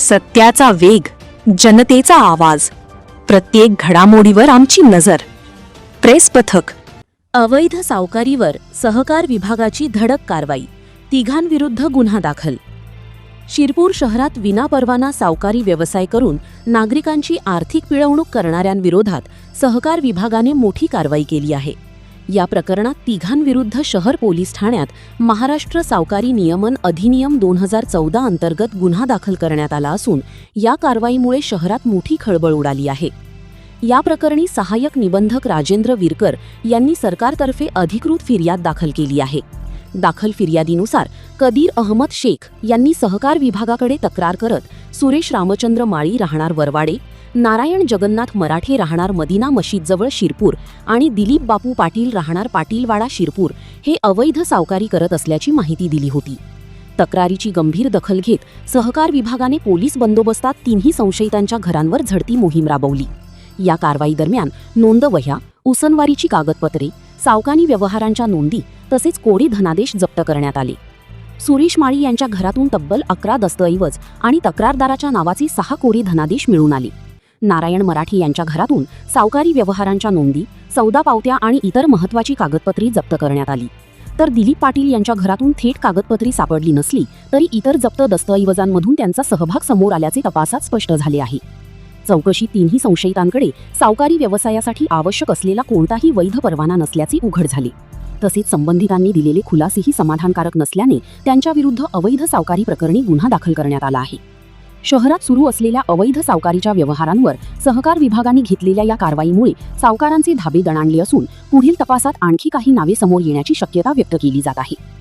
सत्याचा वेग, जनतेचा आवाज, प्रत्येक घडामोडीवर आमची नजर. प्रेस पथक. अवैध सावकारीवर सहकार विभागाची धडक कारवाई, तिघांविरुद्ध गुन्हा दाखल. शिरपूर शहरात विनापरवाना सावकारी व्यवसाय करून नागरिकांची आर्थिक पिळवणूक करणाऱ्यांविरोधात सहकार विभागाने मोठी कारवाई केली आहे. या प्रकरणात तिघांविरुद्ध शहर पोलीस ठाण्यात महाराष्ट्र सावकारी नियमन अधिनियम 2014 अंतर्गत गुन्हा दाखल करण्यात आला असून या कारवाईमुळे शहरात मोठी खळबळ उडाली आहे. या प्रकरणी सहाय्यक निबंधक राजेंद्र विरकर यांनी सरकारतर्फे अधिकृत फिर्याद दाखल केली आहे. दाखल फिर्यादीनुसार कदीर अहमद शेख यांनी सहकार विभागाकडे तक्रार करत सुरेश रामचंद्र माळी राहणार वरवाडे, नारायण जगन्नाथ मराठे राहणार मदिना मशीदजवळ शिरपूर आणि दिलीप बापू पाटील राहणार पाटीलवाडा शिरपूर हे अवैध सावकारी करत असल्याची माहिती दिली होती. तक्रारीची गंभीर दखल घेत सहकार विभागाने पोलीस बंदोबस्तात तिन्ही संशयितांच्या घरांवर झडती मोहीम राबवली. या कारवाई दरम्यान नोंदवह्या, उसनवारीची कागदपत्रे, सावकारी व्यवहारांच्या नोंदी तसेच कोरे धनादेश जप्त करण्यात आले. सुरेश माळी यांच्या घरातून तब्बल 11 दस्तऐवज आणि तक्रारदाराच्या नावाचे 6 कोरे धनादेश मिळून आले. नारायण मराठे यांच्या घरातून सावकारी व्यवहारांच्या नोंदी, सौदा पावत्या आणि इतर महत्त्वाची कागदपत्रे जप्त करण्यात आली. तर दिलीप पाटील यांच्या घरातून थेट कागदपत्रे सापडली नसली तरी इतर जप्त दस्तऐवजांमधून त्यांचा सहभाग समोर आल्याचे तपासात स्पष्ट झाले आहे. चौकशी तिन्ही संशयितांकडे सावकारी व्यवसायासाठी आवश्यक असलेला कोणताही वैध परवाना नसल्याचे उघड झाले. तसेच संबंधितांनी दिलेले खुलासेही समाधानकारक नसल्याने त्यांच्याविरुद्ध अवैध सावकारी प्रकरणी गुन्हा दाखल करण्यात आला आहे. शहरात सुरू असलेल्या अवैध सावकारीच्या व्यवहारांवर सहकार विभागाने घेतलेल्या या कारवाईमुळे सावकारांचे धाबे दणाणले असून पुढील तपासात आणखी काही नावे समोर येण्याची शक्यता व्यक्त केली जात आहे.